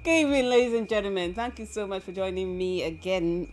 Good evening, ladies and gentlemen. Thank you so much for joining me again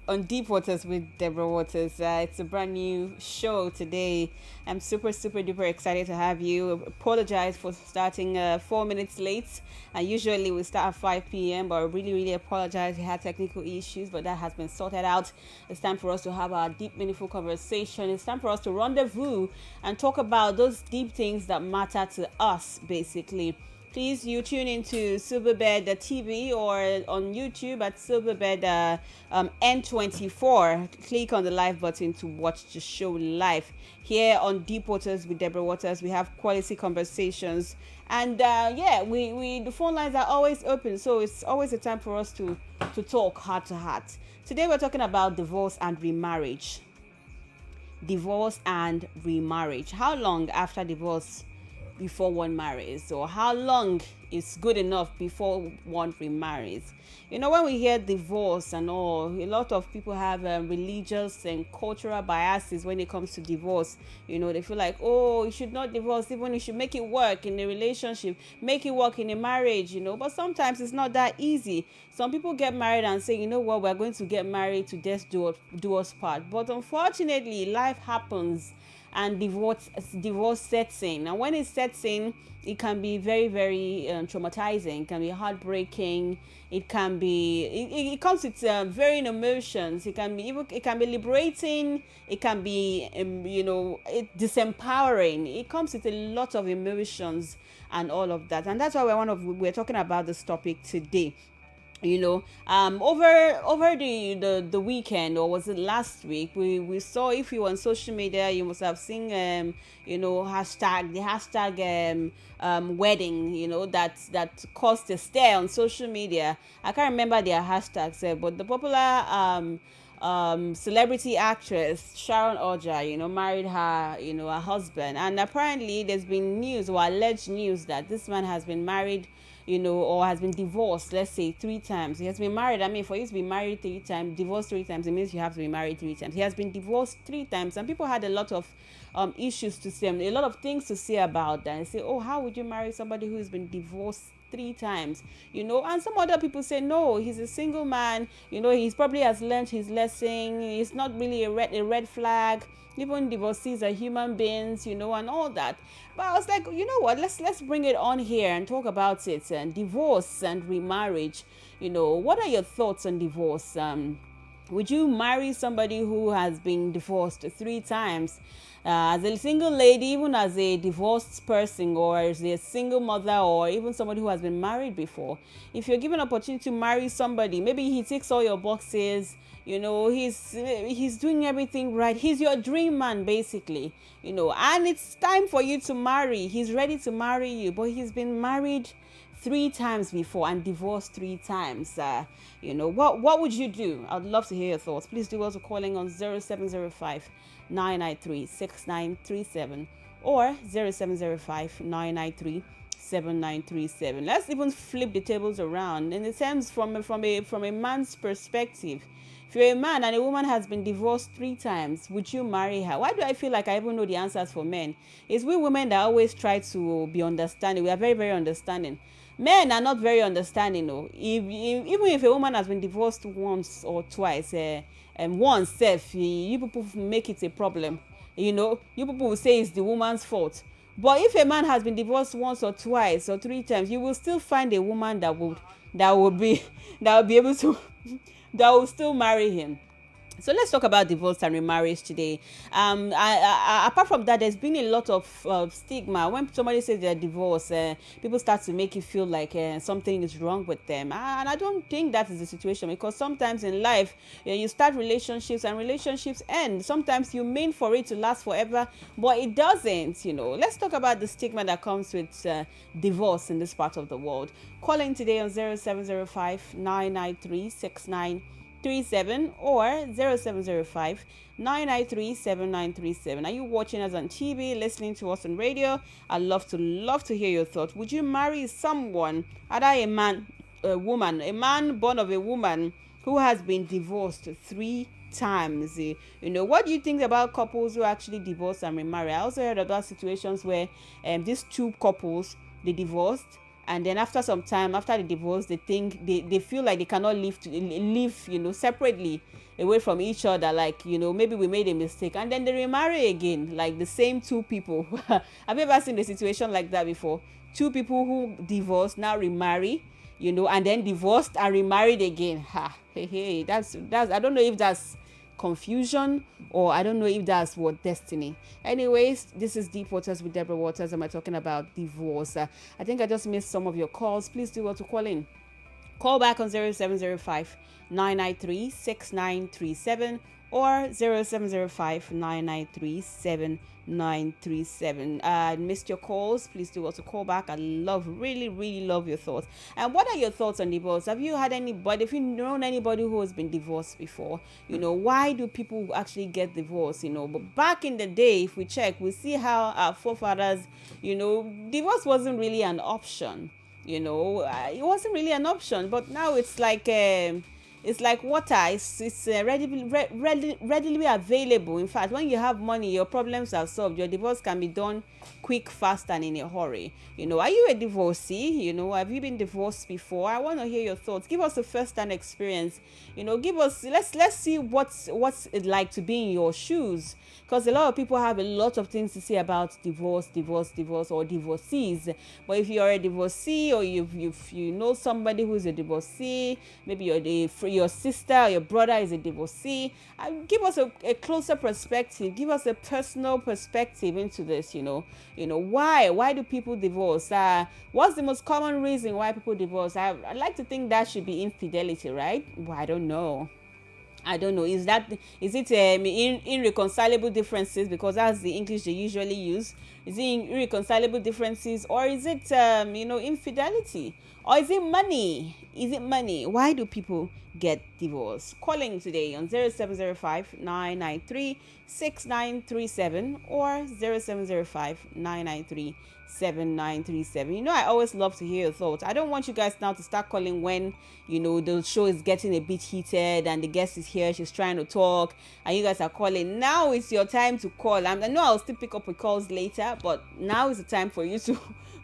on Deep Waters with Deborah Waters. It's a brand new show today. I'm super duper excited to have you. Apologize for starting 4 minutes late. And usually we start at 5 p.m. but I really apologize. We had technical issues, but that has been sorted out. It's time for us to have our deep, meaningful conversation. It's time for us to rendezvous and talk about those deep things that matter to us, basically. Please, you tune into Silverbed TV or on YouTube at Silverbed N24. Click on the live button to watch the show live. Here on Deep Waters with Deborah Waters, we have quality conversations. And we the phone lines are always open. So it's always a time for us to talk heart to heart. Today we're talking about divorce and remarriage. Divorce and remarriage. How long after divorce before one marries, or how long is good enough before one remarries? You know, when we hear divorce and all, a lot of people have religious and cultural biases when it comes to divorce. You know, they feel like, oh, you should not divorce, even you should make it work in a relationship, make it work in a marriage, you know. But sometimes it's not that easy. Some people get married and say, you know what, we're going to get married to death do us part. But unfortunately, life happens and divorce sets in. And when it sets in, it can be very traumatizing. It can be heartbreaking. It can be it comes with varying emotions. It can be liberating. It can be disempowering. It comes with a lot of emotions and all of that. And that's why we're talking about this topic today. You know, over the weekend, or was it last week, we saw, if you were on social media, you must have seen hashtag wedding, you know, that caused a stir on social media. I can't remember their hashtags, but the popular celebrity actress Sharon Oja, you know, married her husband, and apparently there's been news, or alleged news, that this man has been married, you know, or has been divorced, let's say 3 times. He has been married. I mean, for you to be married 3 times, divorced 3 times, it means you have to be married 3 times. He has been divorced 3 times, and people had a lot of issues to say, a lot of things to say about that, and say, oh, how would you marry somebody who has been divorced 3 times, you know? And some other people say, no, he's a single man, you know, he's probably has learned his lesson, it's not really a red flag, even divorcees are human beings, you know, and all that. But I was like, you know what, let's bring it on here and talk about it, and divorce and remarriage. You know, what are your thoughts on divorce? Would you marry somebody who has been divorced 3 times? As a single lady, even as a divorced person, or as a single mother, or even somebody who has been married before, if you're given an opportunity to marry somebody, maybe he ticks all your boxes, you know, he's doing everything right, he's your dream man, basically, you know, and it's time for you to marry, he's ready to marry you, but he's been married 3 times before and divorced 3 times. You know, what would you do? I'd love to hear your thoughts. Please do also calling on 0705 993 6937 or 0705 993 7937. Let's even flip the tables around in the terms from a man's perspective. If you're a man and a woman has been divorced 3 times, would you marry her? Why do I feel like I even know the answers for men? It's we women that always try to be understanding. We are very understanding. Men are not very understanding, though. Even if a woman has been divorced once or twice, and once, you people make it a problem. You know, you people will say it's the woman's fault. But if a man has been divorced once or twice or 3 times, you will still find a woman that will be able to that will still marry him. So let's talk about divorce and remarriage today. Apart from that, there's been a lot of stigma. When somebody says they're divorced, people start to make you feel like something is wrong with them. And I don't think that is the situation, because sometimes in life, you start relationships and relationships end. Sometimes you mean for it to last forever, but it doesn't, you know. Let's talk about the stigma that comes with divorce in this part of the world. Call in today on 0705 993 6937 or 0705 993 7937. Are you watching us on TV, listening to us on radio? I'd love to hear your thoughts. Would you marry someone, either a man, a woman, a man born of a woman who has been divorced 3 times? You know, what do you think about couples who actually divorce and remarry? I also heard about situations where these 2 couples, they divorced, and then after some time, after the divorce, they think they feel like they cannot live separately away from each other, like maybe we made a mistake, and then they remarry again, like the same two people. Have you ever seen a situation like that before? Two people who divorced now remarry, and then divorced and remarried again. Hey, that's I don't know if that's confusion, or I don't know if that's what destiny. Anyways, this is Deep Waters with Deborah Waters, and we're talking about divorce. I think I just missed some of your calls. Please do want to call in. Call back on 0705 993 6937 or 0705 993 7937. I missed your calls. Please do also call back. I really love your thoughts. And what are your thoughts on divorce? Have you had anybody, if you known anybody who has been divorced before? Why do people actually get divorced? But back in the day, if we check, we see how our forefathers, divorce wasn't really an option. It wasn't really an option, but now it's like water. It's readily available. In fact, when you have money, your problems are solved. Your divorce can be done quick, fast, and in a hurry. Are you a divorcee? Have you been divorced before? I want to hear your thoughts. Give us a first-hand experience. Give us. Let's see what's it like to be in your shoes. Because a lot of people have a lot of things to say about divorce, or divorcees. But if you're a divorcee, or you know somebody who's a divorcee, maybe your sister or your brother is a divorcee, give us a closer perspective. Give us a personal perspective into this. Why do people divorce? What's the most common reason why people divorce? I'd like to think that should be infidelity, right? Well, I don't know. Is it irreconcilable differences, because that's the English they usually use? Is it irreconcilable differences, or is it infidelity, or is it money? Why do people get divorced? Calling today on 0705 993 6937 or 0705 993 7937. I always love to hear your thoughts. I don't want you guys now to start calling when the show is getting a bit heated and the guest is here, she's trying to talk, and you guys are calling. Now it's your time to call. I know I'll still pick up with calls later, but now is the time for you to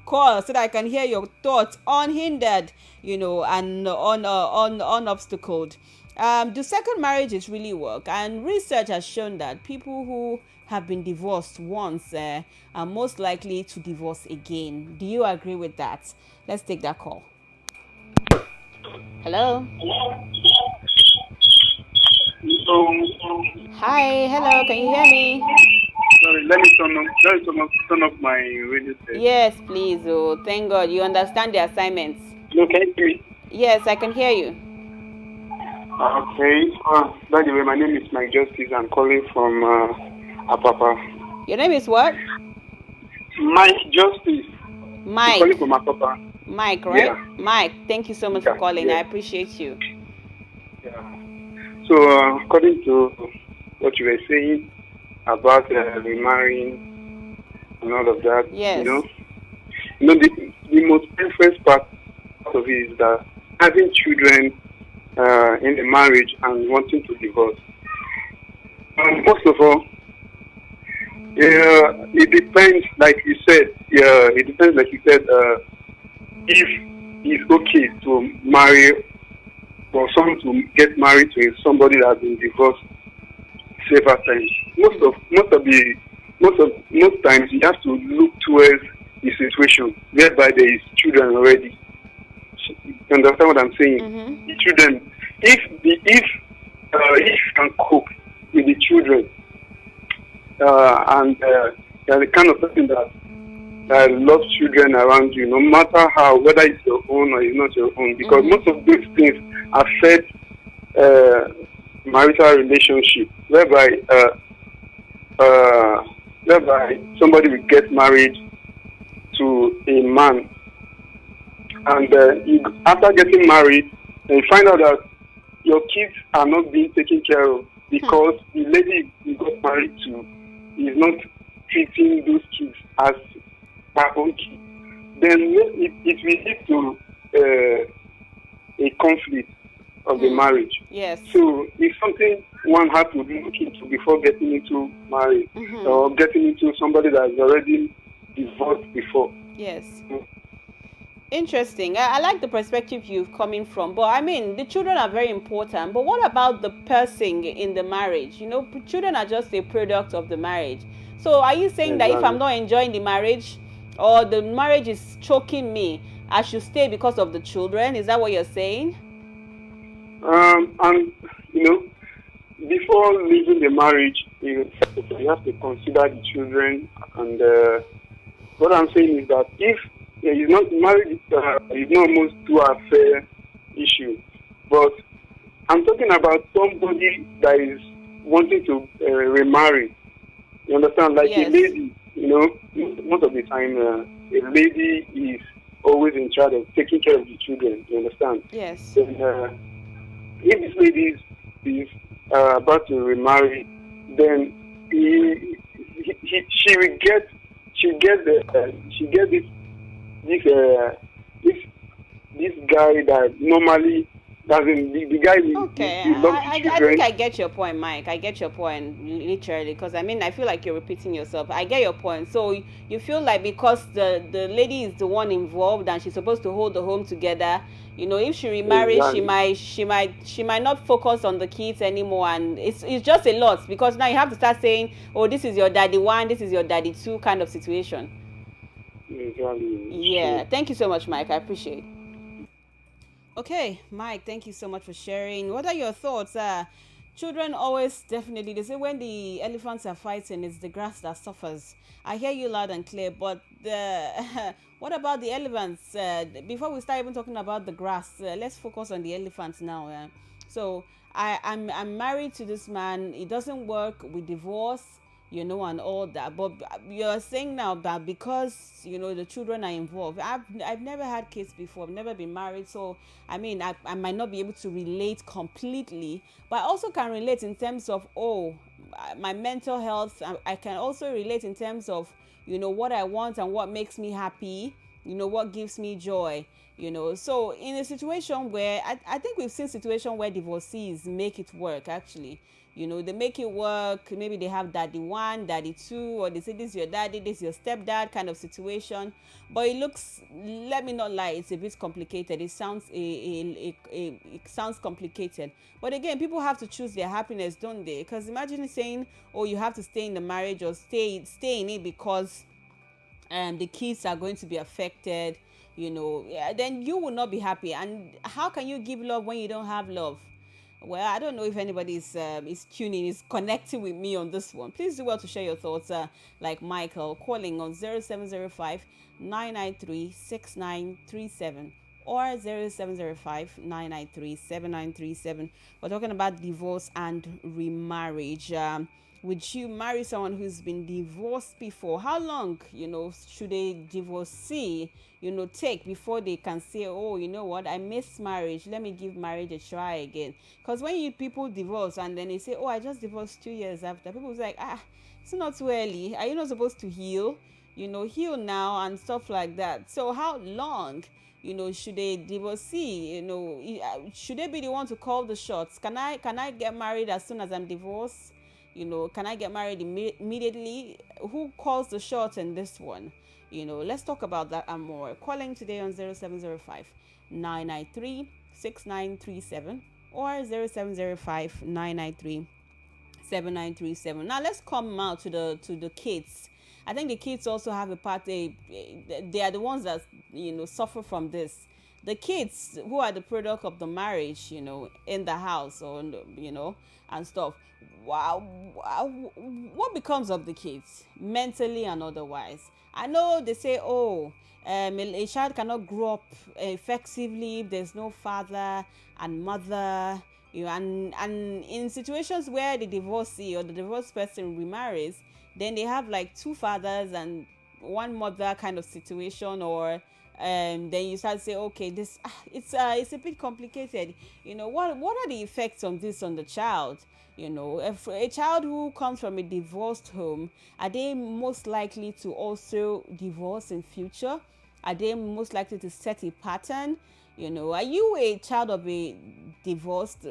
call so that I can hear your thoughts unhindered, and unobstacled. Do second marriages really work? And research has shown that people who have been divorced once are most likely to divorce again. Do you agree with that? Let's take that call. Hello. Hi. Hello. Can you hear me? Sorry, let me turn up my radio set. Yes, please. Oh, thank God you understand the assignments. No, can you hear me? Yes, I can hear you. Okay. By the way, my name is Mike Justice. I'm calling from Apapa. Your name is what? Mike Justice. Mike. I'm calling from Apapa. Mike, right? Yeah. Mike, thank you so much for calling. Yeah. I appreciate you. Yeah. So, according to what you were saying about remarrying and all of that, yes. The most preference part of it is that having children in the marriage and wanting to divorce. First of all, it depends, like you said. It depends, like you said, if it's okay to marry, for someone to get married to somebody that has been divorced several times. Most times you have to look towards the situation whereby there is children already. You understand what I'm saying? Mm-hmm. The children, if you can cope with the children, and you're the kind of person that loves children around you, no matter how, whether it's your own or it's not your own, because most of these things affect marital relationship, whereby somebody will get married to a man, and after getting married, you find out that your kids are not being taken care of because the lady you got married to is not treating those kids as her own kids. Then it will lead to a conflict of the marriage. Yes. So it's something one has to look into before getting into marriage, or getting into somebody that has already divorced before. Yes. Interesting. I like the perspective you're coming from, but I mean, the children are very important. But what about the person in the marriage? Children are just a product of the marriage. So, are you saying that if I'm Exactly. not enjoying the marriage, or the marriage is choking me, I should stay because of the children? Is that what you're saying? And you know, before leaving the marriage, you have to consider the children. And what I'm saying is that if he's not married, is not almost to a fair issue. But I'm talking about somebody that is wanting to remarry. You understand? Like a Yes. lady, most of the time, a lady is always in charge of taking care of the children. You understand? Yes. Then, if this lady is about to remarry, then she will get this this this guy that normally doesn't the guy Okay, he loves the I think children. I get your point, Mike. I get your point literally, because I mean I feel like you're repeating yourself. I get your point. So you feel like because the lady is the one involved and she's supposed to hold the home together, if she remarries, Exactly. she might not focus on the kids anymore, and it's just a lot because now you have to start saying, oh, this is your daddy one, this is your daddy two kind of situation. Exactly. It's Yeah, true. thank you so much, Mike. I appreciate. Okay, Mike, thank you so much for sharing. What are your thoughts? Children always definitely, they say when the elephants are fighting, it's the grass that suffers. I hear you loud and clear, but what about the elephants? Before we start even talking about the grass, let's focus on the elephants now. So I'm married to this man. It doesn't work. We divorce, and all that. But you're saying now that because the children are involved. I've never had kids before. I've never been married, so I mean I might not be able to relate completely, but I also can relate in terms of my mental health. I can also relate in terms of what I want and what makes me happy. What gives me joy. So in a situation where I think we've seen situation where divorcees make it work actually. They make it work. Maybe they have daddy one, daddy two, or they say this is your daddy, this is your stepdad kind of situation. But it looks, let me not lie, it's a bit complicated. It sounds complicated. But again, people have to choose their happiness, don't they? Because imagine saying, oh, you have to stay in the marriage or stay in it because the kids are going to be affected. Yeah, then you will not be happy. And how can you give love when you don't have love? Well, I don't know if anybody is tuning, is connecting with me on this one. Please do well to share your thoughts, like Michael, calling on 0705 993 6937 or 0705 993 7937. We're talking about divorce and remarriage. Would you marry someone who's been divorced before? How long, should a divorcee, take before they can say, oh, you know what, I miss marriage. Let me give marriage a try again. Because when people divorce and then they say, oh, I just divorced 2 years after, people say, it's not too early. Are you not supposed to heal? Heal now and stuff like that. So how long? Should a divorcee, should they be the one to call the shots? Can I get married as soon as I'm divorced? Can I get married immediately? Who calls the shot in this one? Let's talk about that and more. Calling today on 0705 993 6937 or 0705 993 7937. Now let's come out to the kids. I think the kids also have a part. They are the ones that suffer from this. The kids who are the product of the marriage, in the house or and stuff. Wow, what becomes of the kids mentally and otherwise? I know they say, oh, a child cannot grow up effectively if there's no father and mother. And in situations where the divorcee or the divorced person remarries, then they have like two fathers and one mother kind of situation, or then you start to say, okay, this it's a bit complicated. What are the effects on this on the child? If a child who comes from a divorced home, are they most likely to also divorce in future? Are they most likely to set a pattern? Are you a child of a divorced,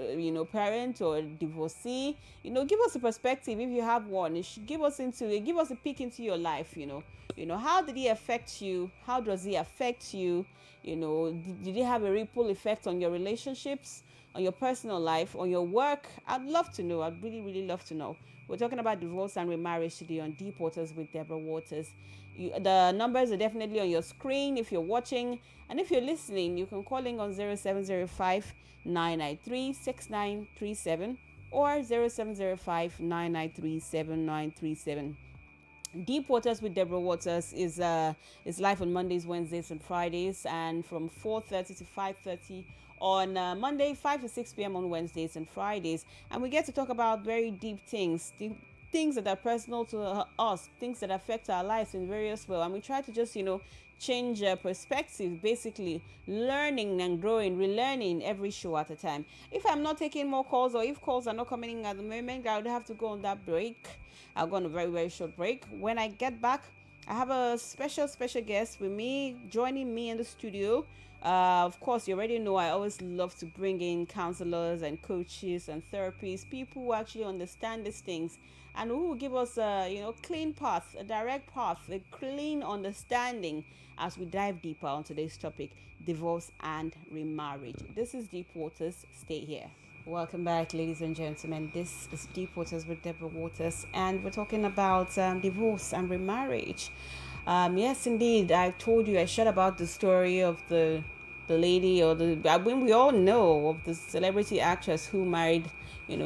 parent or divorcee, give us a perspective if you have one. It should give us a peek into your life. How did he affect you? How does he affect you? Did he have a ripple effect on your relationships, on your personal life, on your work? I'd love to know. I'd really, really love to know. We're talking about divorce and remarriage today on Deep Waters with Deborah Waters. The numbers are definitely on your screen if you're watching. And if you're listening, you can call in on 0705 993 6937 or 0705 993 7937. Deep Waters with Deborah Waters is live on Mondays, Wednesdays, and Fridays, and from 4:30 to 5:30 on Monday, 5 to 6 p.m. on Wednesdays and Fridays. And we get to talk about very deep things, things that are personal to us, things that affect our lives in various ways. And we try to just, change perspective, basically learning and growing, relearning every show at a time. If I'm not taking more calls, or if calls are not coming in at the moment, I would have to go on that break. I'll go on a very, very short break. When I get back, I have a special guest with me, joining me in the studio. Of course, you already know I always love to bring in counselors and coaches and therapists, people who actually understand these things and who will give us a clean path, a direct path, a clean understanding as we dive deeper on today's topic, divorce and remarriage. This is Deep Waters. Stay here. Welcome back, ladies and gentlemen. This is Deep Waters with Deborah Waters, and we're talking about divorce and remarriage. Yes, indeed. I told you, I shared about the story of the lady, or we all know of the celebrity actress who married,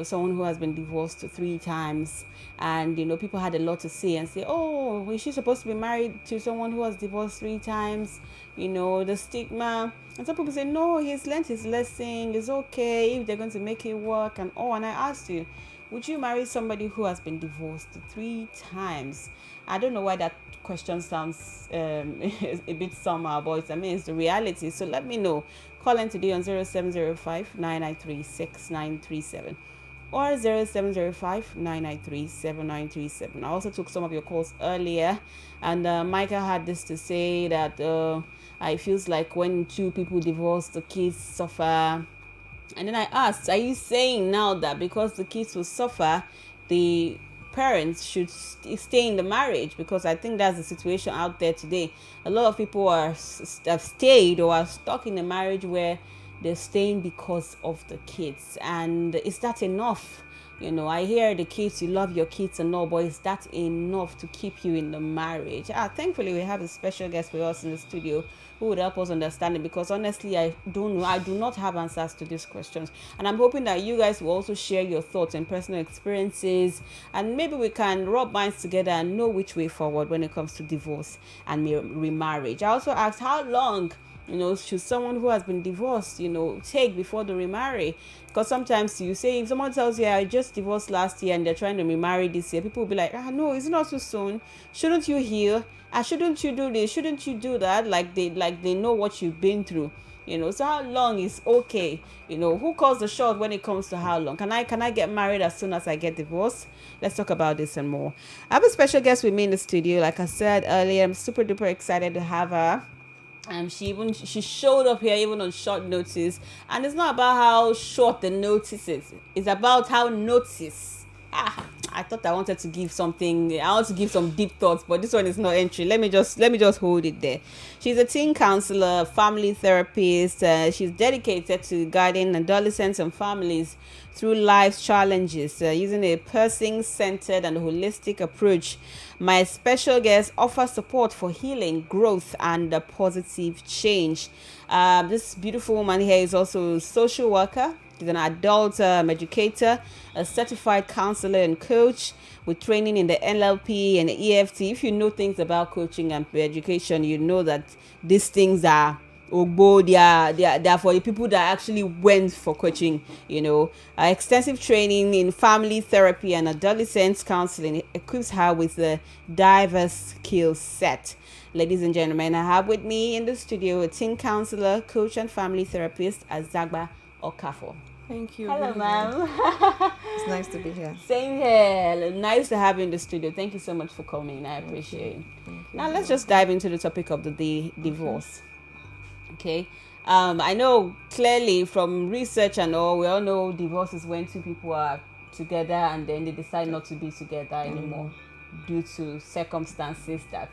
someone who has been divorced 3 times. And, people had a lot to say and say, oh, is she supposed to be married to someone who has divorced 3 times? The stigma. And some people say, no, he's learned his lesson. It's okay if they're going to make it work and all. And I asked you, would you marry somebody who has been divorced 3 times? I don't know why that question sounds a bit somehow, but it's the reality. So let me know. Call in today on 0705 993 6937 or 0705 993 7937. I also took some of your calls earlier, and Michael had this to say that it feels like when 2 people divorce, the kids suffer. And then I asked, are you saying now that because the kids will suffer, the parents should stay in the marriage? Because I think that's the situation out there today. A lot of people have stayed or are stuck in a marriage where they're staying because of the kids. And is that enough? I hear the kids, you love your kids and all, but is that enough to keep you in the marriage? Thankfully, we have a special guest with us in the studio who would help us understand it, because honestly, I don't know. I do not have answers to these questions. And I'm hoping that you guys will also share your thoughts and personal experiences, and maybe we can rub minds together and know which way forward when it comes to divorce and remarriage. I also asked, how long should someone who has been divorced, take before they remarry? Because sometimes you say, if someone tells you, I just divorced last year and they're trying to remarry this year, people will be like, no, it's not too soon. Shouldn't you heal? Shouldn't you do this? Shouldn't you do that? Like they know what you've been through. So how long is okay? Who calls the shot when it comes to how long? Can I get married as soon as I get divorced? Let's talk about this and more. I have a special guest with me in the studio. Like I said earlier, I'm super duper excited to have her. She showed up here even on short notice, and it's not about how short the notice is, it's about how notice. I thought I wanted to give something. I want to give some deep thoughts, but this one is not entry. Let me just hold it there. She's a teen counselor, family therapist. She's dedicated to guiding adolescents and families through life's challenges using a person-centered and holistic approach. My special guest offers support for healing, growth, and positive change. This beautiful woman here is also a social worker. She's an adult educator, a certified counselor and coach with training in the NLP and the EFT. If you know things about coaching and education, you know that these things are they are for the people that actually went for coaching. Extensive training in family therapy and adolescent counseling equips her with a diverse skill set. Ladies and gentlemen, I have with me in the studio a teen counselor, coach, and family therapist, Azagba Okafo. Thank you. Hello, ma'am. It's nice to be here. Same here. Nice to have you in the studio. Thank you so much for coming. I appreciate it. Now let's just dive into the topic of the day, divorce. Okay. I know clearly from research and all, we all know divorce is when two people are together and then they decide not to be together anymore due to circumstances that,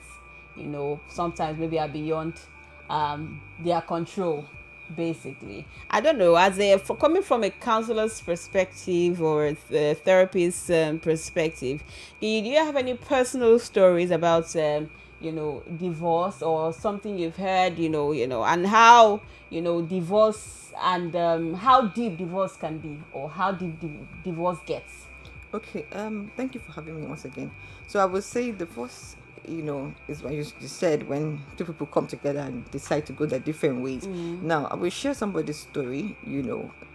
sometimes maybe are beyond their control, basically. I don't know, coming from a counselor's perspective or the therapist's perspective, do you have any personal stories about divorce or something you've heard, and how divorce and how deep divorce can be, or how deep divorce gets? Okay. Thank you for having me once again. So I would say the first, is what you said, when two people come together and decide to go their different ways. Now I will share somebody's story.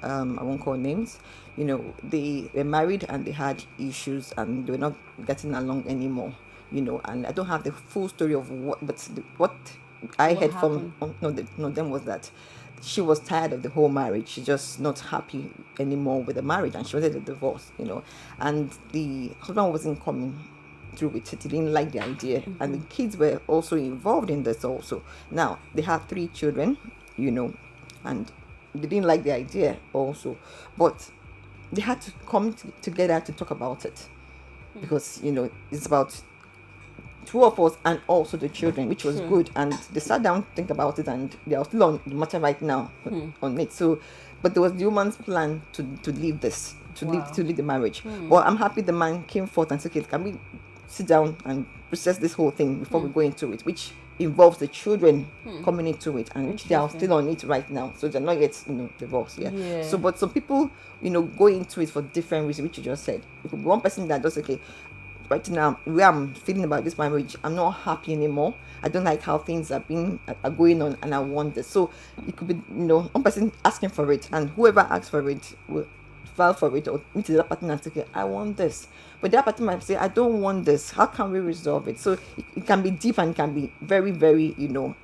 I won't call names. They were married and they had issues and they were not getting along anymore. And I don't have the full story of what I What heard happened? from. No, them was that she was tired of the whole marriage. She's just not happy anymore with the marriage, and she wanted a divorce. And the husband wasn't coming through with it. He didn't like the idea, and the kids were also involved in this also. Now they have 3 children, and they didn't like the idea also, but they had to come together to talk about it, because it's about 2 of us and also the children, which was good. And they sat down to think about it, and they are still on the matter right now on it. So, but there was the woman's plan to leave this, to leave the marriage. Well, I'm happy the man came forth and said, okay, can we sit down and process this whole thing before we go into it, which involves the children coming into it, and which they are still on it right now. So they're not yet divorced. Yeah. So, but some people go into it for different reasons, which you just said. It could be one person that does, okay, right now where I'm feeling about this marriage, I'm not happy anymore. I don't like how things are going on, and I want this. So it could be one person asking for it, and whoever asks for it will file for it or meet the other partner and say, okay, I want this. But the other partner might say, I don't want this. How can we resolve it? So it can be deep, and can be very, very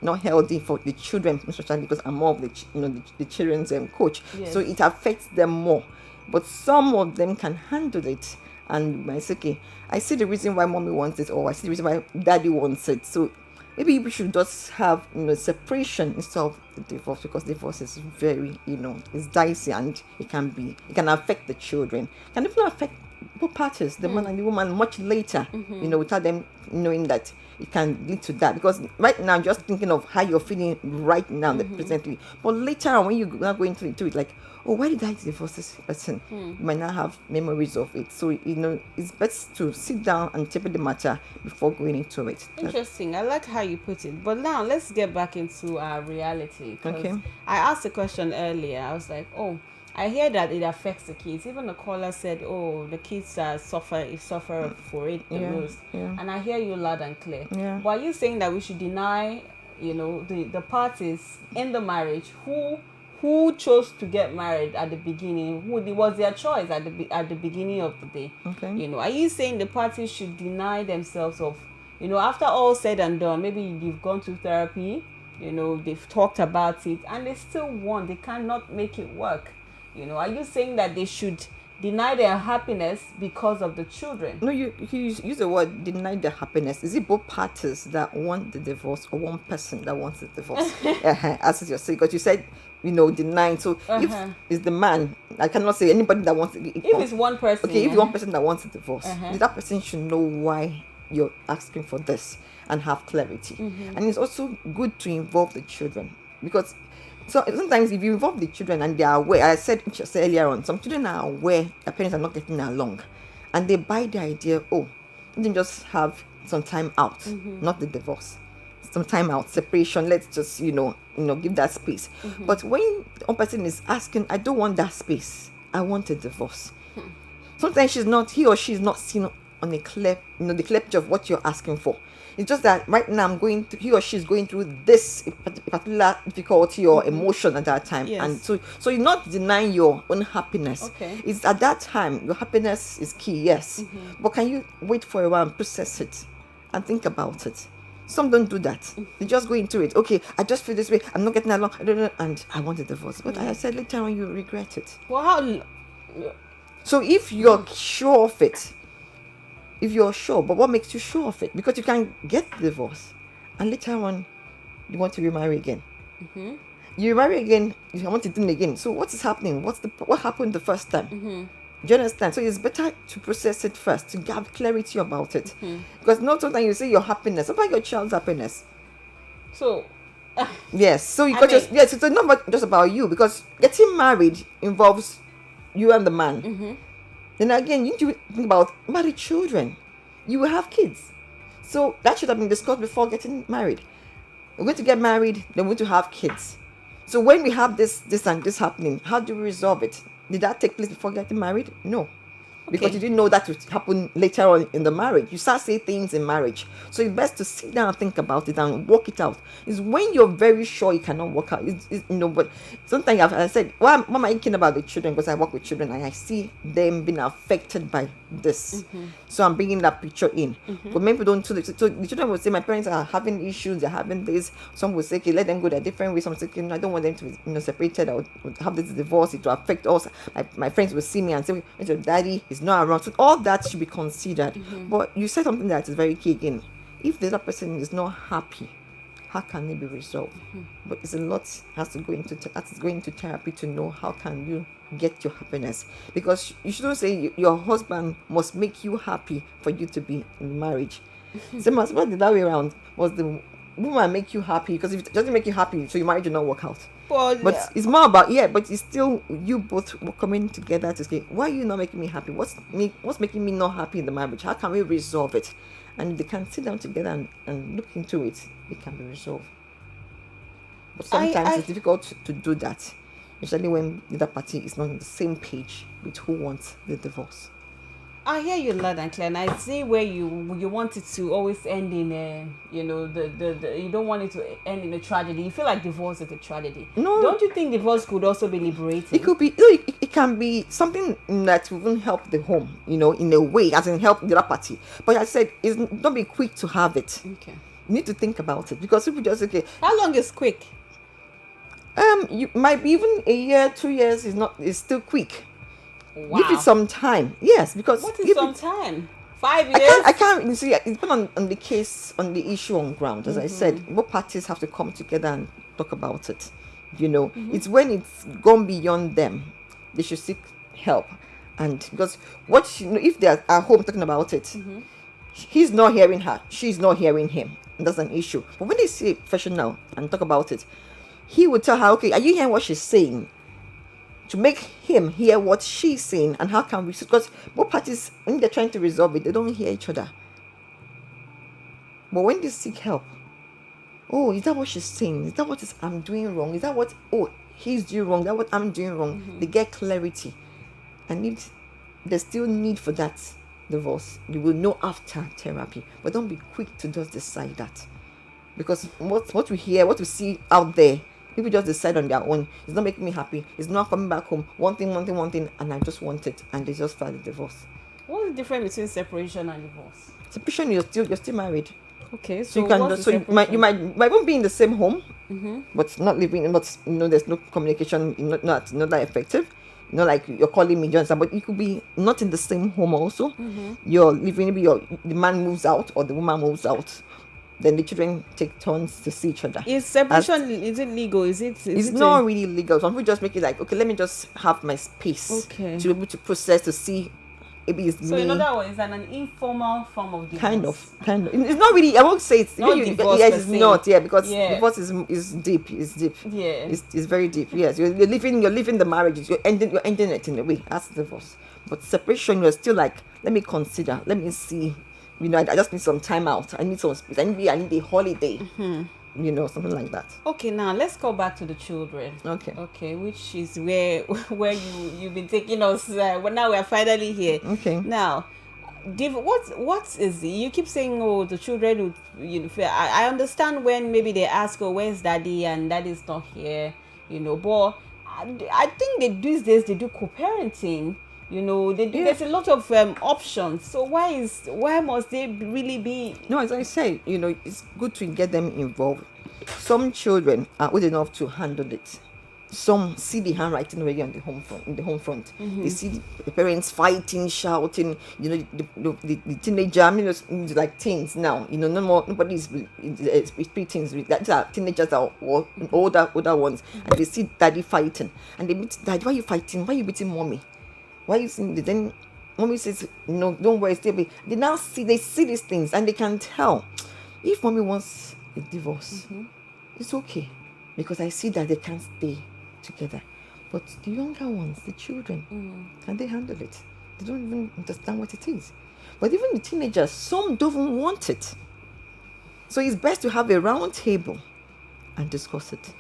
not healthy for the children, especially because I'm more of the children's coach. Yes. So it affects them more. But some of them can handle it and might say, okay, I see the reason why mommy wants it, or I see the reason why daddy wants it. So maybe we should just have separation instead of the divorce, because divorce is very it's dicey, and it can affect the children. It can even affect both parties, the man and the woman, much later. Without them knowing that it can lead to that. Because right now, just thinking of how you're feeling right now, presently, but later on when you are going into it, like, oh, why did I divorce this person? You might not have memories of it. So it's best to sit down and table the matter before going into it. Interesting. I like how you put it. But now let's get back into our reality. 'Cause Okay. I asked a question earlier. I was like, oh, I hear that it affects the kids. Even the caller said, oh, the kids suffer for it the most. Yeah. And I hear you loud and clear. Yeah. But are you saying that we should deny, the parties in the marriage who chose to get married at the beginning? It was their choice at the beginning of the day. Okay. Are you saying the parties should deny themselves of, after all said and done, maybe you've gone to therapy, they've talked about it, and they still want, they cannot make it work. Are you saying that they should deny their happiness because of the children? No, you use the word deny their happiness. Is it both parties that want the divorce, or one person that wants the divorce? As you're saying, because you said, denying. So if it's the man, I cannot say anybody that wants it. If it's one person. Okay, if one person that wants a divorce, that person should know why you're asking for this and have clarity. And it's also good to involve the children, because sometimes if you involve the children and they are aware, I said earlier on, some children are aware their parents are not getting along, and they buy the idea, oh, let them just have some time out, not the divorce, some time out, separation, let's just give that space. But when one person is asking, I don't want that space, I want a divorce, sometimes he or she is not seen on a clear, the clear picture of what you're asking for. It's just that right now he or she is going through this particular difficulty or emotion at that time. Yes. And so you're not denying your own happiness. Okay. It's at that time, your happiness is key, yes. But can you wait for a while and process it and think about it? Some don't do that. They just go into it. Okay, I just feel this way, I'm not getting along, and I want a divorce. But I said later on, you regret it. Well, how? So if you're sure of it, but what makes you sure of it? Because you can get divorced and later on you want to remarry again. You marry again, you want it done again. So what is happening? What happened the first time? Do you understand? So it's better to process it first, to have clarity about it. Because not sometimes you say your happiness, about your child's happiness. So Yes, so you I got mean- just yes, it's not just about you, because getting married involves you and the man. Then again, you need to think about married children. You will have kids, so that should have been discussed before getting married. We're going to get married, then we're going to have kids. So when we have this and this happening, how do we resolve it? Did that take place before getting married? No. Because Okay. you didn't know that would happen later on in the marriage. You start saying things in marriage. So it's best to sit down and think about it and work it out. It's when you're very sure you cannot work out. But sometimes I said, why am I thinking about the children? Because I work with children and I see them being affected by this. So I'm bringing that picture in. But many people don't. So the children will say, my parents are having issues, they're having this. Some will say, okay, let them go their different ways. Some say, okay, no, I don't want them to be separated. I would have this divorce. It will affect us. My friends will see me and say, your daddy is not around. So all that should be considered. But you said something that is very key again. If the other person is not happy, how can it be resolved? But it's a lot has to go into therapy to know how can you get your happiness, because you shouldn't say your husband must make you happy for you to be in marriage. Same as well the other way around, was the woman make you happy, because if it doesn't make you happy, so your marriage will not work out. But it's more about but it's still you both coming together to say, why are you not making me happy? What's making me not happy in the marriage? How can we resolve it? And they can sit down together and look into it. It can be resolved. But sometimes it's difficult to do that, especially when the other party is not on the same page with who wants the divorce. I hear you loud and clear, and I see where you want it to always end in you don't want it to end in a tragedy. You feel like divorce is a tragedy. No. Don't you think divorce could also be liberating? It could be. It can be something that will even help the home. In a way, as in help the other party. But I said, don't be quick to have it. Okay. You need to think about it, because people just How long is quick? You might be even a year, 2 years is still quick. Wow. Give it some time. Yes, because What is some time? 5 years? I can't. You see, it depends on the case, on the issue on ground. As I said, both parties have to come together and talk about it. It's when it's gone beyond them, they should seek help. And because if they are at home talking about it, he's not hearing her, she's not hearing him. That's an issue. But when they see a professional and talk about it, he will tell her, okay, are you hearing what she's saying? To make him hear what she's saying, and how can we? Because both parties, when they're trying to resolve it, they don't hear each other. But when they seek help, oh, is that what she's saying? Is that what I'm doing wrong? Is that what? Oh, he's doing wrong. Is that what I'm doing wrong? They get clarity, and if there's still need for that divorce, you will know after therapy. But don't be quick to just decide that, because what we hear, what we see out there. People just decide on their own. It's not making me happy. It's not coming back home. One thing, and I just want it, and they just file the divorce. What's the difference between separation and divorce? Separation, you're still married. Okay, So you can you might even be in the same home, but not living. But there's no communication. Not that effective. Like you're calling me Johnson, but you could be not in the same home also. You're living. Maybe the man moves out or the woman moves out. Then the children take turns to see each other. Is separation, is it legal? It's not really legal. Some people just make it like, okay, let me just have my space to be able to process, to see maybe it's So me. in other words, it's an informal form of divorce. Kind of. It's not really, I won't say it's Not divorce yes, per it's se. not, because divorce is deep. It's deep. Yeah. It's very deep. Yes. You're living the marriage, you're ending it in a way. That's divorce. But separation, you're still like, let me consider, let me see. I just need some time out. I need some space. I need a holiday. Something like that. Okay, now let's go back to the children. Okay, which is where you've been taking us. But now we're finally here. Okay. Now, what is it? You keep saying, oh, the children would, I understand when maybe they ask, oh, where's daddy, and daddy's not here. But I think these days they do co-parenting. There's a lot of options. So why must they really be? No, as I say, it's good to get them involved. Some children are old enough to handle it. some see the handwriting already on the home front. In the home front, they see the parents fighting, shouting. The teenager. I mean, it's like teens now. No more. Nobody's preteens. That's our teenagers are older ones, and they see daddy fighting, and they meet daddy. Why are you fighting? Why are you beating mommy? Why are you saying? Then mommy says, "No, don't worry, stay away." They see these things, and they can tell if mommy wants a divorce. It's okay, because I see that they can't stay together. But the younger ones, the children, can they handle it? They don't even understand what it is. But even the teenagers, some don't want it. So it's best to have a round table and discuss it.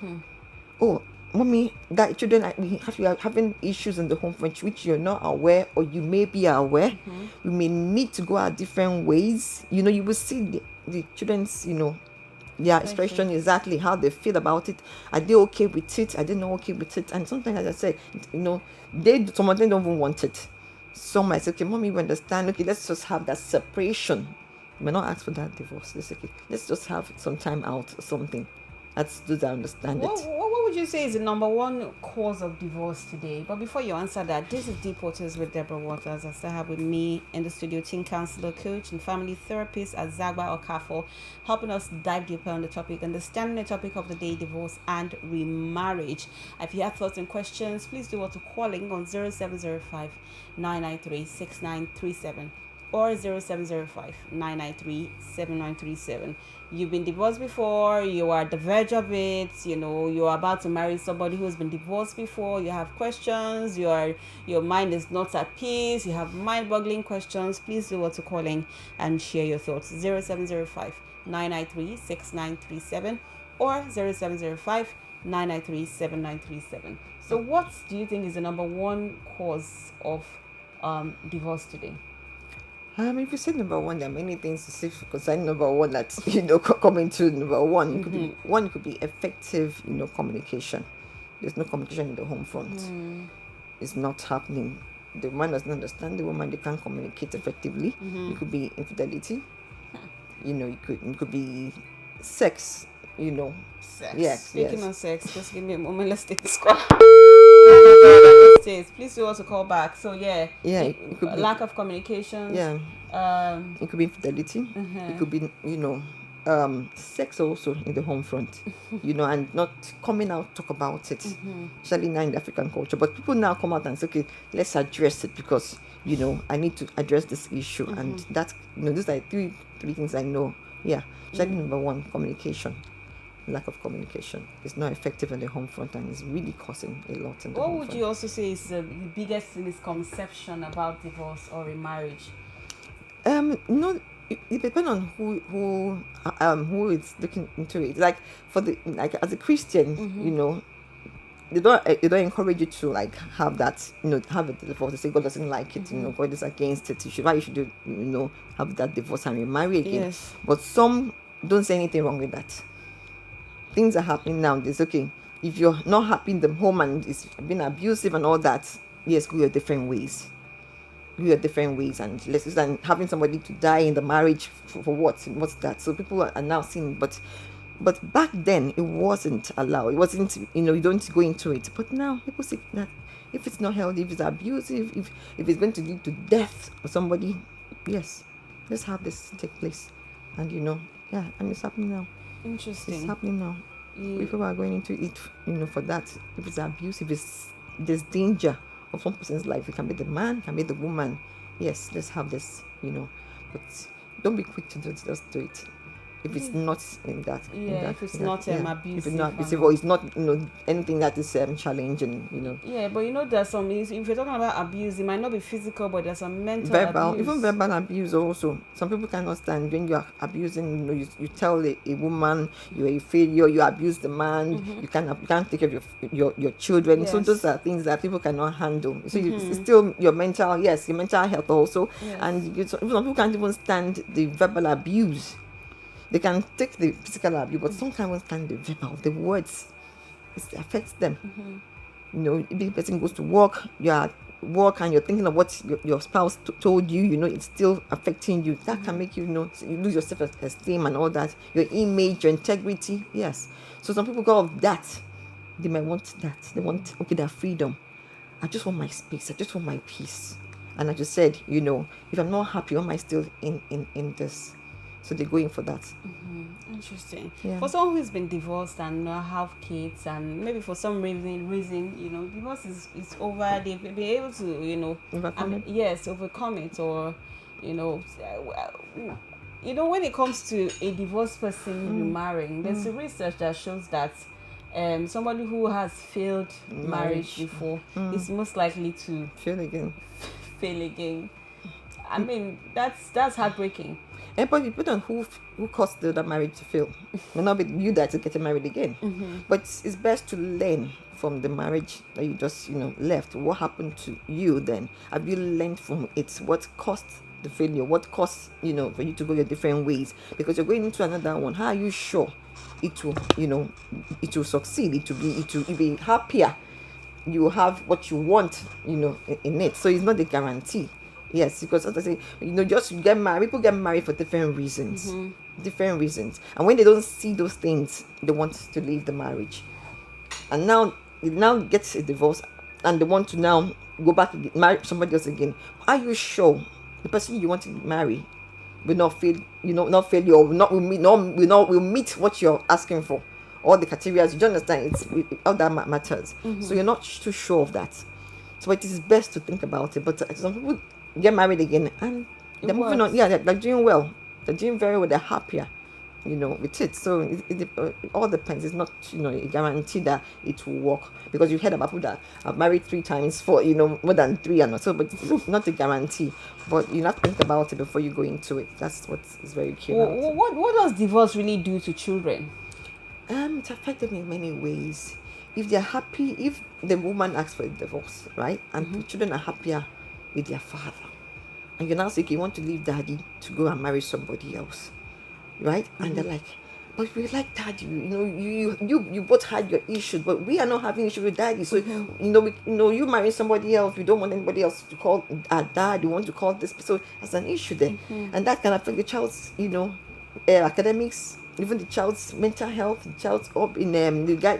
Oh, mommy, that children, we are having issues in the home which you're not aware, or you may be aware. We may need to go our different ways. You will see the children's, their expression, exactly how they feel about it. Are they okay with it? Are they not okay with it? And sometimes, as I said, some of them don't even want it. Some might say, okay, mommy, we understand. Okay, let's just have that separation. We may not ask for that divorce. Let's just have some time out or something. That's those that understand it. What would you say is the number one cause of divorce today? But before you answer that, this is Deep Waters with Deborah Waters. I still have with me in the studio teen counselor, coach, and family therapist Azagba Okafo, helping us dive deeper on the topic, understanding the topic of the day, divorce and remarriage. If you have thoughts and questions, please do want to calling on 0705 993 6937 or 0705 993 7937. You've been divorced before, you are at the verge of it, you're about to marry somebody who's been divorced before, you have questions, your mind is not at peace, you have mind-boggling questions, please do want to call in and share your thoughts. 0705 993 6937 or 0705 993 7937. So what do you think is the number one cause of divorce today? If you say number one, there are many things to say concerning number one that's coming to number one. It could be effective, communication. There's no communication in the home front. It's not happening. The man doesn't understand the woman. They can't communicate effectively. It could be infidelity. It could be sex. Sex. Yes. Speaking of sex, just give me a moment. Let's take this call. Please do also call back. So it could be lack of communication. It could be infidelity. It could be sex also in the home front. And not coming out talk about it. Especially now in the African culture, but people now come out and say, okay, let's address it, because I need to address this issue. And that these are three things I know. Especially number one, communication. Lack of communication is not effective in the home front, and is really causing a lot in the home front. What would you also say is the biggest misconception about divorce or remarriage? It depends on who is looking into it. Like as a Christian, they don't encourage you to have that, have a divorce. They say God doesn't like it, God is against it. You should do, have that divorce and remarry again. Yes. But some don't say anything wrong with that. Things are happening now. It's okay. If you're not happy in the home and it's been abusive and all that, yes, go your different ways. And less than having somebody to die in the marriage for what? What's that? So people are now seeing, but back then it wasn't allowed. It wasn't, you don't go into it. But now people say that if it's not healthy, if it's abusive, if it's going to lead to death or somebody, yes, let's have this take place. And and it's happening now. Interesting. It's happening now. People are going into it, for that. If it's abuse, there's danger of one person's life. It can be the man, it can be the woman. Yes, let's have this, But don't be quick to just do it. If it's not in that, if it's not abusive, if it's not abusive, or it's not anything that is challenging, Yeah, but there's some. If you're talking about abuse, it might not be physical, but there's some mental verbal, abuse. even verbal abuse also. Some people cannot stand when you are abusing. You tell a woman you're a failure. You abuse the man. You can't take care of your children. Yes. So those are things that people cannot handle. So it's still your mental health also. Yes. And some people can't even stand the verbal abuse. They can take the physical abuse, but some can't stand the verbal, the words. It affects them. If the person goes to work, you're at work and you're thinking of what your spouse told you, it's still affecting you. That can make you, you lose your self-esteem and all that, your image, your integrity. Yes. So some people go off that. They might want that. They want, okay, their freedom. I just want my space. I just want my peace. And I just said, if I'm not happy, why am I still in this? So they're going for that. Interesting. Yeah. For someone who's been divorced and not have kids, and maybe for some reason, divorce is over, they've been able to, Overcome it? yes, overcome it, or, when it comes to a divorced person remarrying, there's a research that shows that somebody who has failed marriage before is most likely to Fail again. fail again. I mean, that's heartbreaking. But you put on who caused the other marriage to fail. May not be you that is getting married again. But it's best to learn from the marriage that you just left. What happened to you then? Have you learned from it? What caused the failure? What caused for you to go your different ways? Because you're going into another one. How are you sure it will it will succeed? It will be happier. You will have what you want in it. So it's not a guarantee. Yes, because as I say, just you get married. People get married for different reasons. Different reasons. And when they don't see those things, they want to leave the marriage. And now it gets a divorce, and they want to now go back and marry somebody else again. Are you sure the person you want to marry will not fail? Not fail you, or will meet what you're asking for, all the criteria. You don't understand? All that matters. So you're not too sure of that. So it is best to think about it. But some people get married again and they're moving on. Yeah, they're doing well. They're doing very well. They're happier, with it. So it all depends. It's not, a guarantee that it will work, because you heard about people that are married 3 times for, more than 3 and so, but it's not a guarantee. But you have to think about it before you go into it. That's what is very key. What does divorce really do to children? It affects them in many ways. If they're happy, if the woman asks for a divorce, right, and the children are happier with their father, and you're now saying you want to leave daddy to go and marry somebody else, right? And they're like, but we like daddy, you both had your issues, but we are not having issues with daddy. So you marry somebody else, we don't want anybody else to call dad, you want to call this, so that's an issue there. And that can affect the child's academics, even the child's mental health, the child's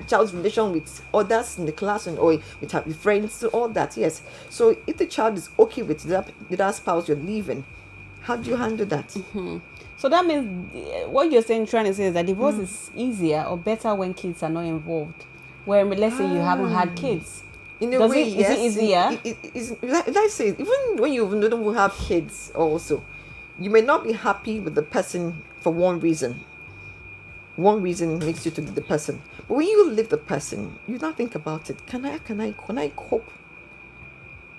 child's relation with others in the class, and or with friends, so all that. Yes. So if the child is okay with that spouse you're leaving, how do you handle that? So that means what you're trying to say is that divorce is easier or better when kids are not involved. Where let's say you haven't had kids. In a way, yes. Is it easier? Like I say, even when you don't have kids, also, you may not be happy with the person for one reason. One reason makes you to leave the person. But when you leave the person, you now think about it. Can I cope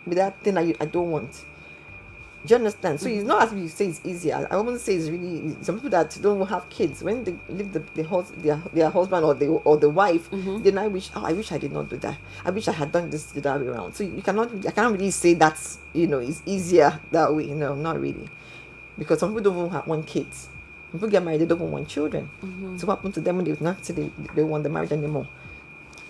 with that thing I don't want? Do you understand? So it's not as if you say it's easier. I wouldn't say it's really easy. Some people that don't have kids, when they leave their husband or the wife, then I wish I did not do that. I wish I had done this the other way around. So I can't really say that's it's easier that way. No, not really, because some people don't want kids. People get married, they don't want children. So what happened to them when they want the marriage anymore?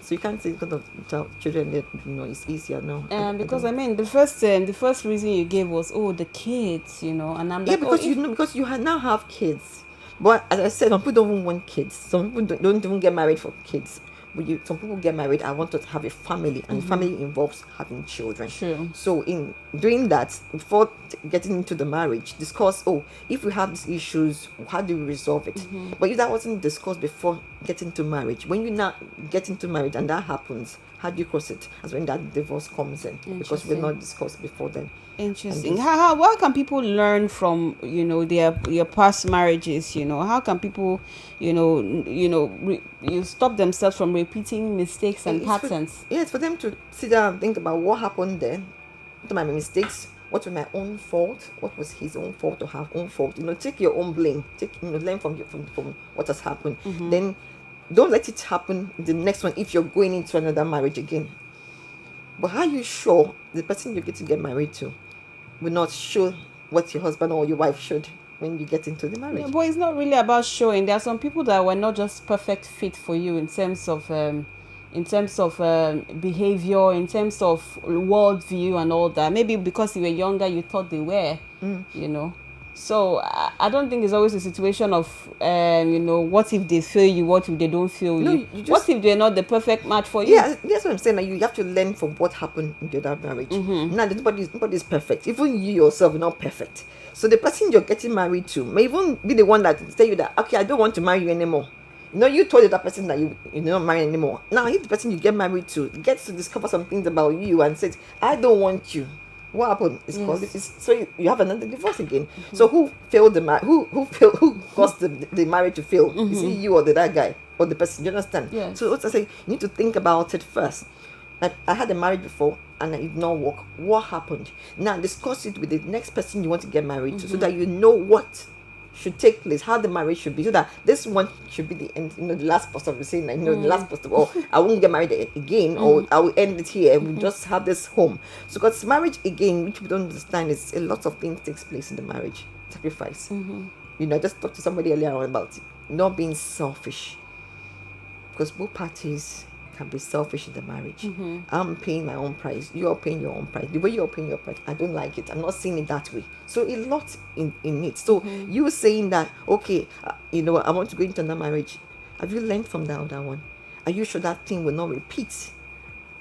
So you can't say because of children, it's easier. No. Because the first reason you gave was the kids, and I'm like, because you now have kids. But as I said, some people don't even want kids. Some people don't even get married for kids. But some people get married. I want to have a family, and family involves having children. True. So in doing that, before getting into the marriage, discuss. If we have these issues, how do we resolve it? But if that wasn't discussed before getting to marriage, when you now get into marriage and that happens, how do you cross it? That's when that divorce comes in, because we're not discussed before then. Interesting. How can people learn from their past marriages? How can people you stop themselves from repeating mistakes and patterns? It's for them to sit down and think about what happened then. What are my mistakes? What was my own fault? What was his own fault or her own fault? Take your own blame. Learn from what has happened. Then don't let it happen the next one if you're going into another marriage again. But how are you sure the person you get married to will not show what your husband or your wife should when you get into the marriage? Yeah, but it's not really about showing. There are some people that were not just perfect fit for you in terms of behavior, in terms of worldview and all that. Maybe because you were younger, you thought they were, So I don't think it's always a situation of what if they fail you, what if they don't fail No, you, you just- what if they're not the perfect match for you. Yeah, that's what I'm saying. Like, you have to learn from what happened in the other marriage. Now, nobody's perfect. Even you yourself are not perfect. So the person you're getting married to may even be the one that tell you that, okay, I don't want to marry you anymore. You told that person that you're not marrying anymore. Now, if the person you get married to gets to discover some things about you and says, I don't want you, what happened? It's called so you have another divorce again. So who failed the marriage? Who caused the marriage to fail? Is it you or that guy or the person? Do you understand? Yes. So what I say, you need to think about it first. I had a marriage before and it did not work. What happened? Now discuss it with the next person you want to get married to, so that you know what should take place, how the marriage should be, so that this one should be the end, the last post of the saying, the last post of, or I won't get married again, or I will end it here and we'll just have this home. So because marriage again, which we don't understand, is a lot of things takes place in the marriage. Sacrifice. I just talked to somebody earlier on about it, not being selfish, because both parties can be selfish in the marriage. I'm paying my own price, you're paying your own price. The way you're paying your price, I don't like it. I'm not seeing it that way. So a lot in it. So you saying that, okay, I want to go into another marriage. Have you learned from the other one? Are you sure that thing will not repeat?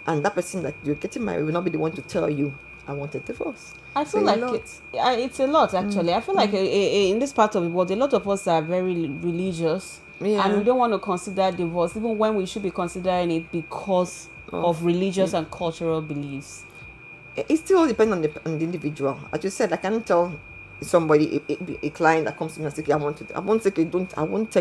And that person that you're getting married will not be the one to tell you, I want a divorce. I feel like it's a lot, actually. I feel like in this part of the world, a lot of us are very religious. Yeah. And we don't want to consider divorce, even when we should be considering it because of religious and cultural beliefs. It still depends on the individual. As you said, I can't tell somebody, a client that comes to me and says, I won't tell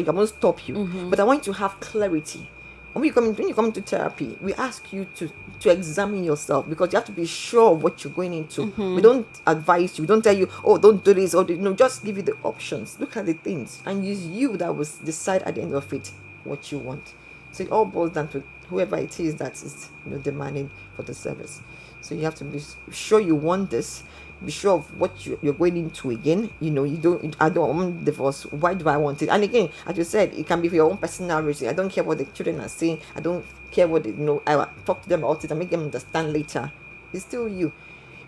you, I won't stop you. But I want you to have clarity. When you come into therapy, we ask you to examine yourself, because you have to be sure of what you're going into. We don't advise you, we don't tell you, oh, don't do this, or just give you the options. Look at the things, and use you that will decide at the end of it what you want. So it all boils down to whoever it is that is demanding for the service. So you have to be sure you want this. Be sure of what you're going into again. I don't want divorce. Why do I want it? And again, as you said, it can be for your own personal reason. I don't care what the children are saying. I don't care what I talk to them about it and make them understand later. It's still you.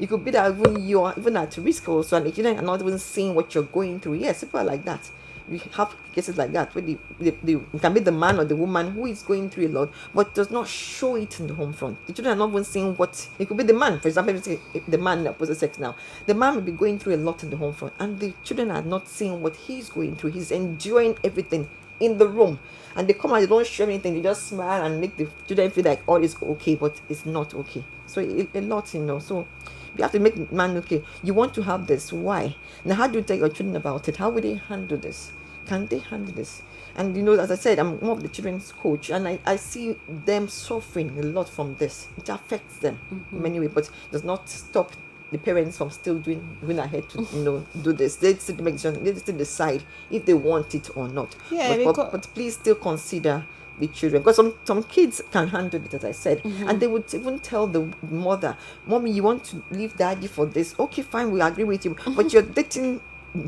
It could be that even you are even at risk also, and the children are not even seeing what you're going through. Yes, people are like that. We have cases like that where it can be the man or the woman who is going through a lot, but does not show it in the home front. The children are not even seeing what it could be. The man, for example, if the man in the opposite sex now, the man will be going through a lot in the home front, and the children are not seeing what he's going through. He's enjoying everything in the room, and they come and they don't show anything. They just smile and make the children feel like all is okay, but it's not okay. So a lot, So you have to make the man okay. You want to have this. Why? Now, how do you tell your children about it? How will they handle this? Can they handle this? And as I said, I'm one of the children's coach, and I see them suffering a lot from this. It affects them in many ways, but does not stop the parents from still going ahead to do this. They still make decisions. They still decide if they want it or not. Yeah, but please still consider the children, because some kids can handle it, as I said, and they would even tell the mother, "Mommy, you want to leave daddy for this? Okay, fine, we agree with you, but you're dating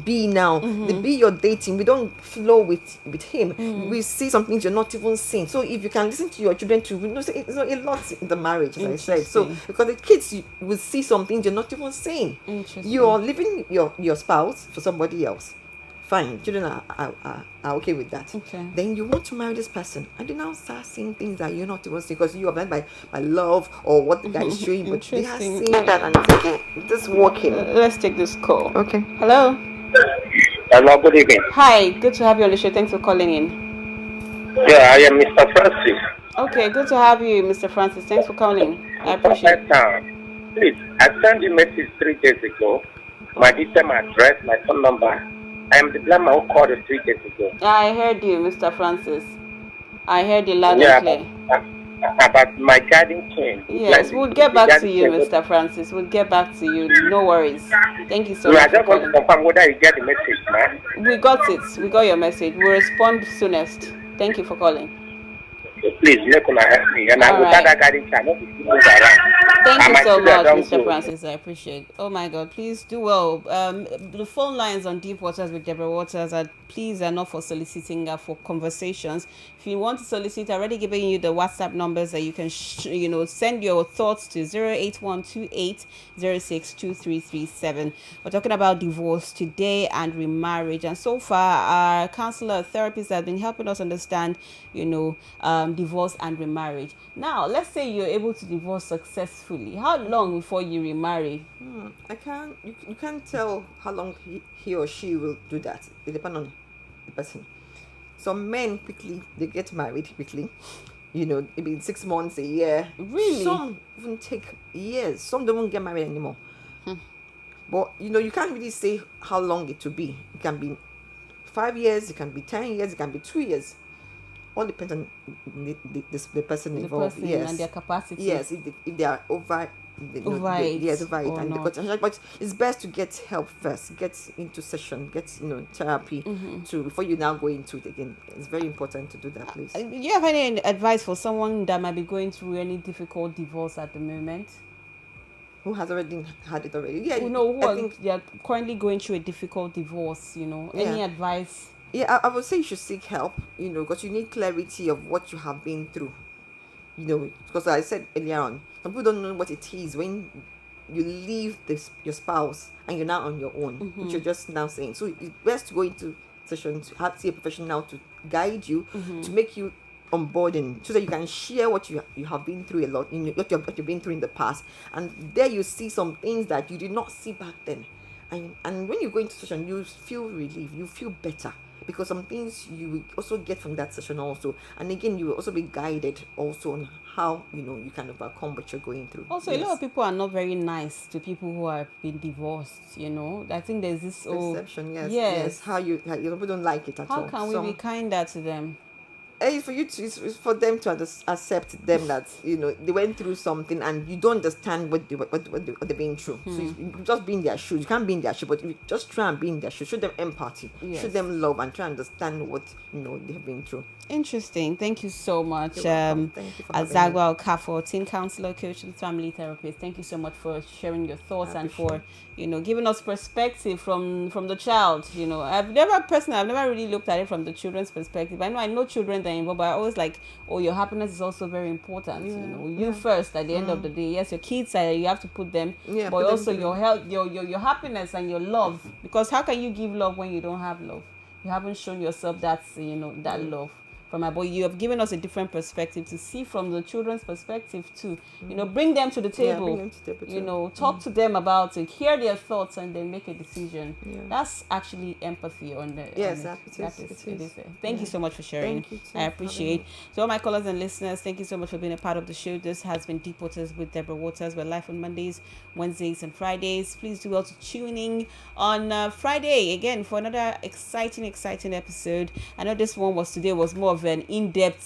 B now. The B you're dating, we don't flow with him. We see some things you're not even seeing. So if you can listen to your children too, it's not a lot in the marriage, as I said. So because the kids, you will see some things you're not even seeing. You're leaving your spouse for somebody else. Fine, children are okay with that. Okay. Then you want to marry this person, and you now start seeing things that you're not even seeing, because you are blind by love or what the guy is showing, but they are seeing that, and it's okay, this working. Let's take this call. Okay. Hello. Hello, good evening. Hi, good to have you on the show. Thanks for calling in. Yeah, I am Mr. Francis. Okay, good to have you, Mr. Francis. Thanks for calling. I appreciate it. Please, I sent you a message 3 days ago. My detail, my address, my phone number. I am the blind man who called you 3 days ago. I heard you, Mr. Francis. I heard you loud and clear. About my guiding chain. Yes, we'll get back to you, Mr. Francis. We'll get back to you. No worries. Thank you so much. I just want to confirm whether you get the message, man. We got it. We got your message. We'll respond soonest. Thank you for calling. Please, make una help me. And I will start that guiding chain. Not to move around. Thank And you my so children much, Mr. also. Francis. I appreciate it. Oh my God, please do well. The phone lines on Deep Waters with Deborah Waters are not for soliciting, for conversations. If you want to solicit, I already given you the WhatsApp numbers that you can, send your thoughts to 08128062337. We're talking about divorce today and remarriage, and so far our counselor, therapist have been helping us understand, divorce and remarriage. Now, let's say you're able to divorce successfully. How long before you remarry? I can't. You can't tell how long he or she will do that. It depends on the person. Some men quickly they get married quickly. Maybe in 6 months, a year. Really? Some even take years. Some don't even get married anymore. But you can't really say how long it will be. It can be 5 years. It can be 10 years. It can be 2 years. All depends on the person The involved. person Yes. and their capacity. Yes, if they are over, Over it yes, over it, or not. but it's best to get help first. Get into session. Get therapy to before you now go into it again. It's very important to do that, please. Do you have any advice for someone that might be going through any difficult divorce at the moment? Who has already had it already? Yeah, I think they are currently going through a difficult divorce. Any Yeah. advice? Yeah, I would say you should seek help. Because you need clarity of what you have been through. Because I said earlier on, some people don't know what it is when you leave your spouse and you're now on your own, which you're just now saying. So it's best to go into session to see a professional to guide you, to make you onboarding, so that you can share what you have been through a lot, what you've been through in the past, and there you see some things that you did not see back then, and when you go into session, you feel relief, you feel better, because some things you will also get from that session also, and again you will also be guided also on how you can overcome what you're going through. Also, a lot of people are not very nice to people who have been divorced. I think there's this perception. Yes. How people don't like it at all. How can we be kinder to them? It's for them to accept them that they went through something and you don't understand what they're being through. So you just be in their shoes. You can't be in their shoes, but you just try and be in their shoes. Show them empathy. Yes. Show them love and try and understand what they have been through. Interesting. Thank you so much. Thank you for having me. Azagwa Okafor, teen counselor, coach, and family therapist. Thank you so much for sharing your thoughts and for giving us perspective from the child. I've never really looked at it from the children's perspective. I know children that are involved, but I always like, your happiness is also very important. You first at the end of the day. Yes, your kids you have to put them, but also your health, your happiness and your love. Because how can you give love when you don't have love? You haven't shown yourself that love. From my boy, you have given us a different perspective to see from the children's perspective too. Bring them to the table. Bring them to the table too. Talk to them about it, hear their thoughts, and then make a decision. Yeah. That's actually empathy on the. Yes, it is. Thank you so much for sharing. Thank you too. I appreciate. So, all my callers and listeners, thank you so much for being a part of the show. This has been Deep Waters with Deborah Waters. We're live on Mondays, Wednesdays, and Fridays. Please do well to tune in on Friday again for another exciting episode. I know this one today was more of an in-depth,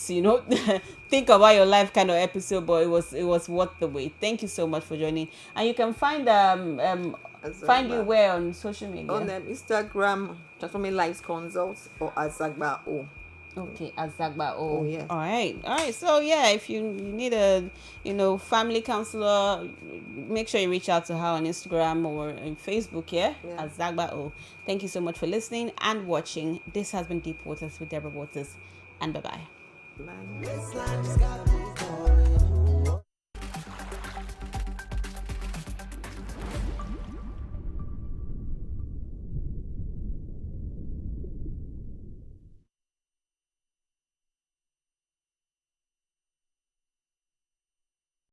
think about your life kind of episode, but it was worth the wait. Thank you so much for joining, and you can find you where on social media? On Instagram, Transforming Lives Consults, or Azagba O. Okay, Azagba O. Oh, yeah. All right. So yeah, if you need a family counselor, make sure you reach out to her on Instagram or on Facebook. Yeah. Azagba O. Thank you so much for listening and watching. This has been Deep Waters with Deborah Waters, and bye-bye. Bye.